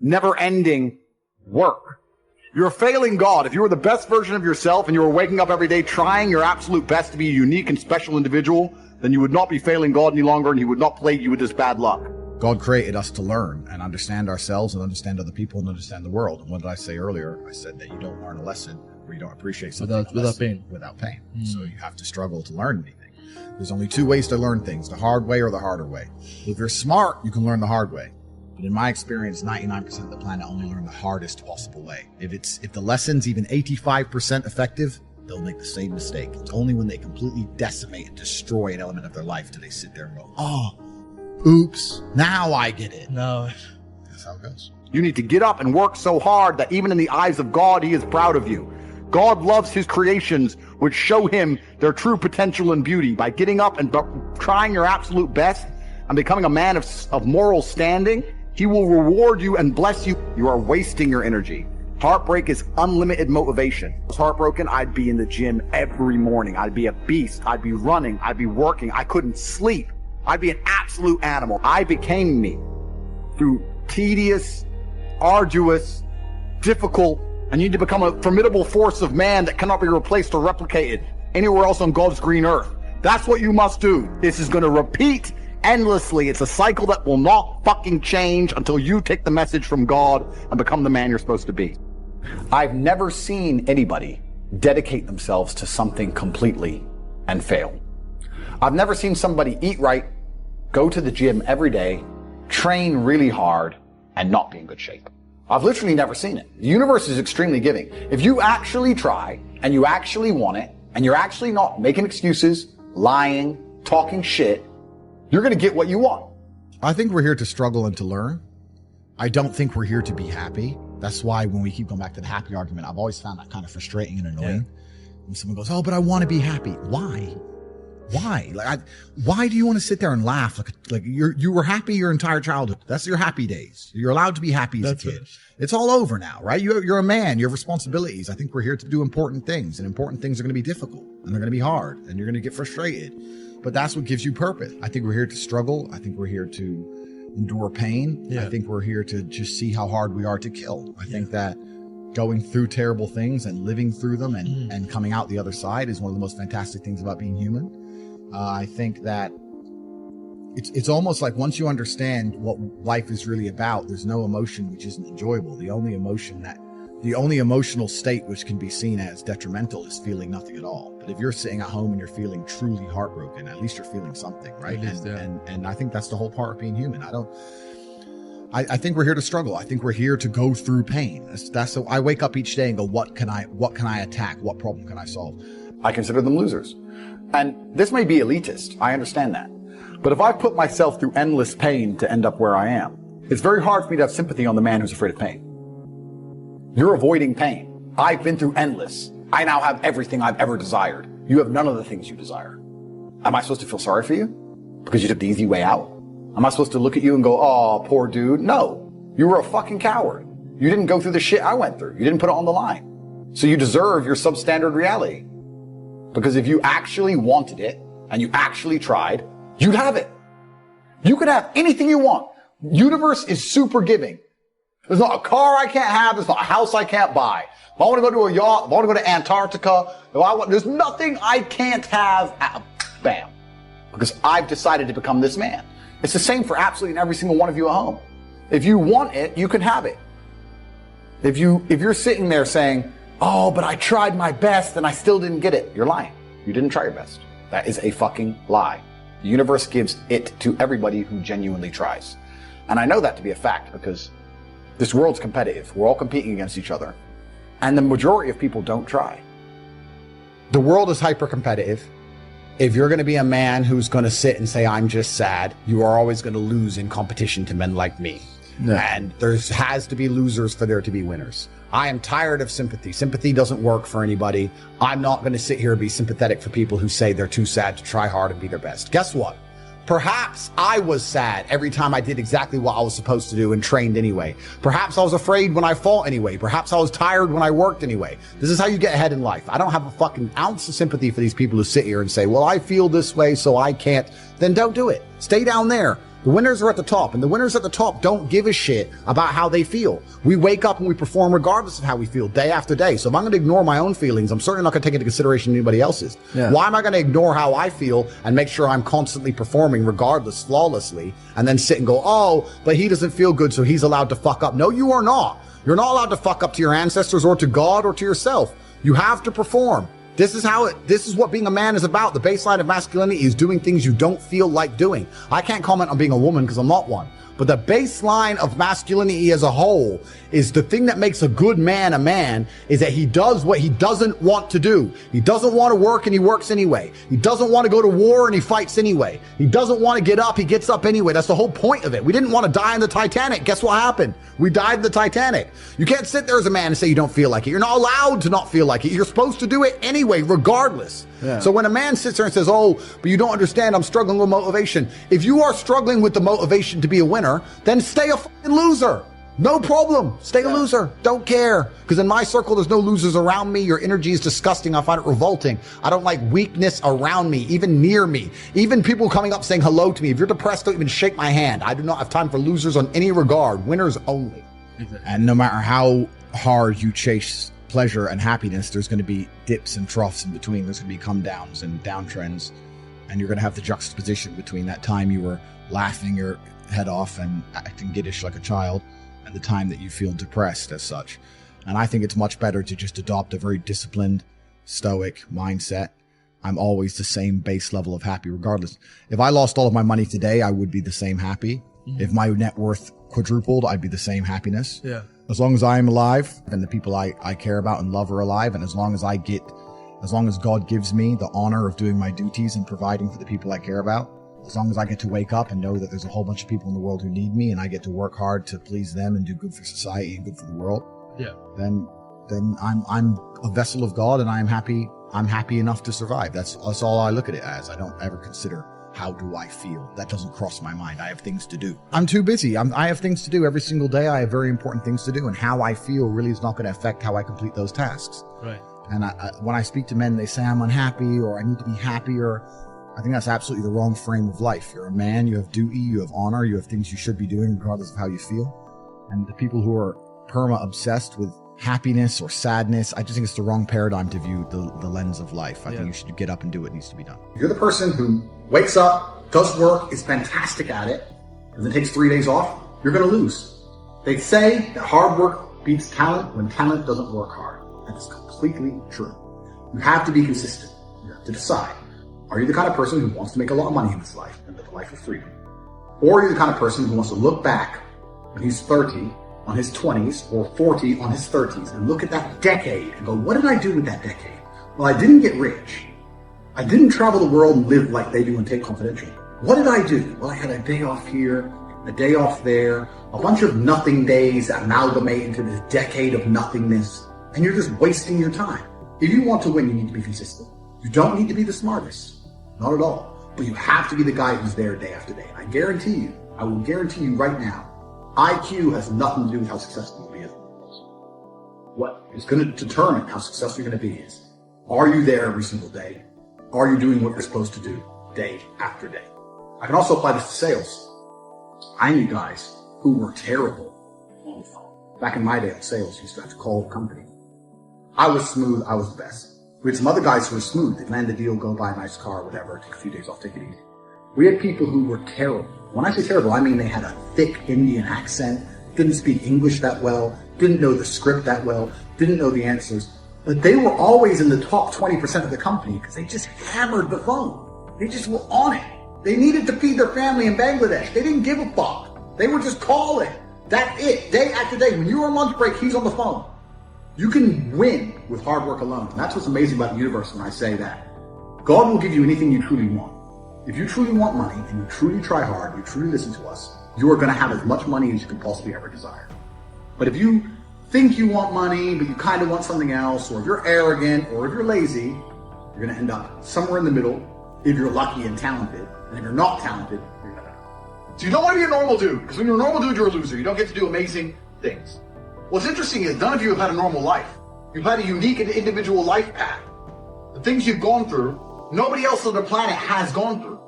never-ending work. You're failing God. If you were the best version of yourself and you were waking up every day trying your absolute best to be a unique and special individual, then you would not be failing God any longer, and he would not plague you with this bad luck. God created us to learn and understand ourselves and understand other people and understand the world. And what did I say earlier? I said that you don't learn a lesson or you don't appreciate something without pain. Without pain. So you have to struggle to learn anything. There's only two ways to learn things, the hard way or the harder way. If you're smart, you can learn the hard way. But in my experience, 99% of the planet only learn the hardest possible way. If the lesson's even 85% effective, they'll make the same mistake. It's only when they completely decimate and destroy an element of their life do they sit there and go, oh, oops, now I get it. No. That's how it goes. You need to get up and work so hard that even in the eyes of God, he is proud of you. God loves his creations, which show him their true potential and beauty. By getting up and trying your absolute best and becoming a man of moral standing, he will reward you and bless you. You are wasting your energy. Heartbreak is unlimited motivation. I was heartbroken, I'd be in the gym every morning. I'd be a beast. I'd be running. I'd be working. I couldn't sleep. I'd be an absolute animal. I became me through tedious, arduous, difficult, and you need to become a formidable force of man that cannot be replaced or replicated anywhere else on God's green earth. That's what you must do. This is going to repeat endlessly. It's a cycle that will not fucking change until you take the message from God and become the man you're supposed to be. I've never seen anybody dedicate themselves to something completely and fail. I've never seen somebody eat right, go to the gym every day, train really hard, and not be in good shape. I've literally never seen it. The universe is extremely giving. If you actually try, and you actually want it, and you're actually not making excuses, lying, talking shit, you're going to get what you want. I think we're here to struggle and to learn. I don't think we're here to be happy. That's why when we keep going back to the happy argument, I've always found that kind of frustrating and annoying. When someone goes, oh, but I want to be happy. Why? Why? Why do you want to sit there and laugh? Like you were happy your entire childhood. That's your happy days. You're allowed to be happy as a kid. It's all over now, right? You're a man. You have responsibilities. I think we're here to do important things, and important things are going to be difficult, and they're going to be hard, and you're going to get frustrated. But that's what gives you purpose. I think we're here to struggle. I think we're here to endure pain. I think we're here to just see how hard we are to kill. I think that going through terrible things and living through them and coming out the other side is one of the most fantastic things about being human. I think that it's almost like once you understand what life is really about, there's no emotion which isn't enjoyable. The only emotional state which can be seen as detrimental is feeling nothing at all. But if you're sitting at home and you're feeling truly heartbroken, at least you're feeling something, right? And I think that's the whole part of being human. I think we're here to struggle. I think we're here to go through pain. That's so I wake up each day and go, what can I attack? What problem can I solve? I consider them losers. And this may be elitist. I understand that. But if I put myself through endless pain to end up where I am, it's very hard for me to have sympathy on the man who's afraid of pain. You're avoiding pain. I've been through endless. I now have everything I've ever desired. You have none of the things you desire. Am I supposed to feel sorry for you? Because you took the easy way out? Am I supposed to look at you and go, oh, poor dude? No. You were a fucking coward. You didn't go through the shit I went through. You didn't put it on the line. So you deserve your substandard reality. Because if you actually wanted it, and you actually tried, you'd have it. You could have anything you want. Universe is super giving. There's not a car I can't have. There's not a house I can't buy. If I want to go to a yacht, if I want to go to Antarctica, there's nothing I can't have. Bam. Because I've decided to become this man. It's the same for absolutely every single one of you at home. If you want it, you can have it. If you're sitting there saying, oh, but I tried my best and I still didn't get it, you're lying. You didn't try your best. That is a fucking lie. The universe gives it to everybody who genuinely tries. And I know that to be a fact because this world's competitive. We're all competing against each other. And the majority of people don't try. The world is hyper-competitive. If you're going to be a man who's going to sit and say, I'm just sad, you are always going to lose in competition to men like me. No. And there has to be losers for there to be winners. I am tired of sympathy. Sympathy doesn't work for anybody. I'm not going to sit here and be sympathetic for people who say they're too sad to try hard and be their best. Guess what? Perhaps I was sad every time I did exactly what I was supposed to do and trained anyway. Perhaps I was afraid when I fought anyway. Perhaps I was tired when I worked anyway. This is how you get ahead in life. I don't have a fucking ounce of sympathy for these people who sit here and say, well, I feel this way, so I can't. Then don't do it. Stay down there. The winners are at the top, and the winners at the top don't give a shit about how they feel. We wake up and we perform regardless of how we feel day after day. So if I'm going to ignore my own feelings, I'm certainly not going to take into consideration anybody else's. Yeah. Why am I going to ignore how I feel and make sure I'm constantly performing regardless, flawlessly, and then sit and go, oh, but he doesn't feel good, so he's allowed to fuck up. No, you are not. You're not allowed to fuck up to your ancestors or to God or to yourself. You have to perform. This is what being a man is about. The baseline of masculinity is doing things you don't feel like doing. I can't comment on being a woman because I'm not one. But the baseline of masculinity as a whole is the thing that makes a good man a man is that he does what he doesn't want to do. He doesn't want to work and he works anyway. He doesn't want to go to war and he fights anyway. He doesn't want to get up, he gets up anyway. That's the whole point of it. We didn't want to die in the Titanic. Guess what happened? We died in the Titanic. You can't sit there as a man and say you don't feel like it. You're not allowed to not feel like it. You're supposed to do it anyway, regardless. Yeah. So when a man sits there and says, oh, but you don't understand, I'm struggling with motivation. If you are struggling with the motivation to be a winner, then stay a fucking loser. No problem. Stay a loser. Don't care. Because in my circle, there's no losers around me. Your energy is disgusting. I find it revolting. I don't like weakness around me, even near me. Even people coming up saying hello to me. If you're depressed, don't even shake my hand. I do not have time for losers on any regard. Winners only. And no matter how hard you chase pleasure and happiness, there's going to be dips and troughs in between. There's going to be come downs and downtrends. And you're going to have the juxtaposition between that time you were laughing your head off and acting giddish like a child and the time that you feel depressed as such. And I think it's much better to just adopt a very disciplined, stoic mindset. I'm always the same base level of happy regardless. If I lost all of my money today, I would be the same happy. Mm-hmm. If my net worth quadrupled, I'd be the same happiness. Yeah. As long as I'm alive and the people I care about and love are alive, and as long as God gives me the honor of doing my duties and providing for the people I care about, as long as I get to wake up and know that there's a whole bunch of people in the world who need me and I get to work hard to please them and do good for society and good for the world, then I'm a vessel of God and I'm happy enough to survive. That's all I look at it as. I don't ever consider how do I feel. That doesn't cross my mind. I have things to do. I'm too busy. I have things to do every single day. I have very important things to do, and how I feel really is not going to affect how I complete those tasks. Right. And when I speak to men, they say I'm unhappy or I need to be happier. I think that's absolutely the wrong frame of life. You're a man, you have duty, you have honor, you have things you should be doing regardless of how you feel. And the people who are obsessed with happiness or sadness, I just think it's the wrong paradigm to view the lens of life. I think you should get up and do what needs to be done. You're the person who wakes up, does work, is fantastic at it, and then takes 3 days off, you're going to lose. They say that hard work beats talent when talent doesn't work hard. That is completely true. You have to be consistent. You have to decide. Are you the kind of person who wants to make a lot of money in this life and live a life of freedom? Or are you the kind of person who wants to look back when he's 30 on his 20s or 40 on his 30s and look at that decade and go, what did I do with that decade? Well, I didn't get rich. I didn't travel the world and live like they do in Tate Confidential. What did I do? Well, I had a day off here, a day off there, a bunch of nothing days that amalgamate into this decade of nothingness, and you're just wasting your time. If you want to win, you need to be consistent. You don't need to be the smartest. Not at all. But you have to be the guy who's there day after day. And I will guarantee you right now, IQ has nothing to do with how successful you'll be as a person. What is going to determine how successful you're going to be is, are you there every single day? Are you doing what you're supposed to do day after day? I can also apply this to sales. I knew guys who were terrible on the phone. Back in my day in sales, you used to have to call the company. I was smooth. I was the best. We had some other guys who were smooth. They'd land the deal, go buy a nice car, whatever, take a few days off, take it easy. We had people who were terrible. When I say terrible, I mean they had a thick Indian accent, didn't speak English that well, didn't know the script that well, didn't know the answers. But they were always in the top 20% of the company because they just hammered the phone. They just were on it. They needed to feed their family in Bangladesh. They didn't give a fuck. They were just calling. That's it. Day after day. When you're on lunch break, he's on the phone. You can win with hard work alone. And that's what's amazing about the universe when I say that. God will give you anything you truly want. If you truly want money and you truly try hard, you truly listen to us, you are going to have as much money as you can possibly ever desire. But if you think you want money, but you kind of want something else, or if you're arrogant, or if you're lazy, you're going to end up somewhere in the middle if you're lucky and talented. And if you're not talented, you're going to die. So you don't want to be a normal dude, because when you're a normal dude, you're a loser. You don't get to do amazing things. What's interesting is none of you have had a normal life. You've had a unique and individual life path. The things you've gone through, nobody else on the planet has gone through.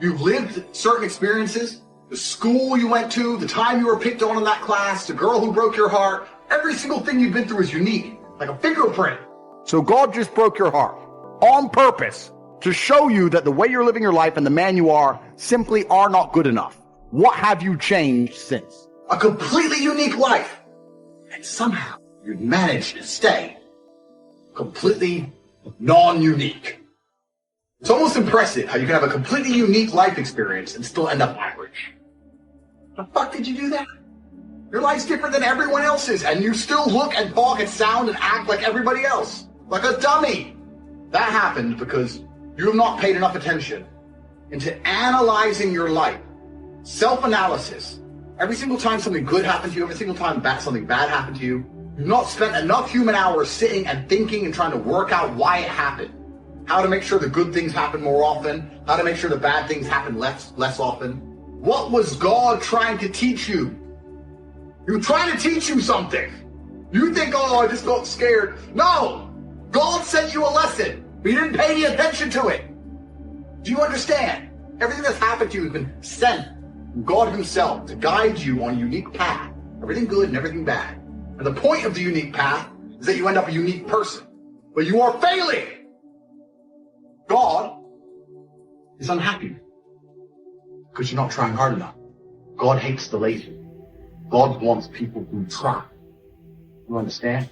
You've lived certain experiences The school you went to, the time you were picked on in that class, the girl who broke your heart, every single thing you've been through is unique, like a fingerprint. So God just broke your heart on purpose to show you that the way you're living your life and the man you are simply are not good enough. What have you changed since? A completely unique life. And somehow you've managed to stay completely non-unique. It's almost impressive how you can have a completely unique life experience and still end up average. How the fuck did you do that? Your life's different than everyone else's, and you still look and talk and sound and act like everybody else. Like a dummy. That happened because you have not paid enough attention into analyzing your life. Self-analysis. Every single time something good happened to you, every single time something bad happened to you, you've not spent enough human hours sitting and thinking and trying to work out why it happened. How to make sure the good things happen more often. How to make sure the bad things happen less often. What was God trying to teach you? He was trying to teach you something. You think, oh, I just got scared. No! God sent you a lesson, but you didn't pay any attention to it. Do you understand? Everything that's happened to you has been sent from God himself to guide you on a unique path. Everything good and everything bad. And the point of the unique path is that you end up a unique person. But you are failing. God is unhappy because you're not trying hard enough. God hates the lazy. God wants people who try. You understand?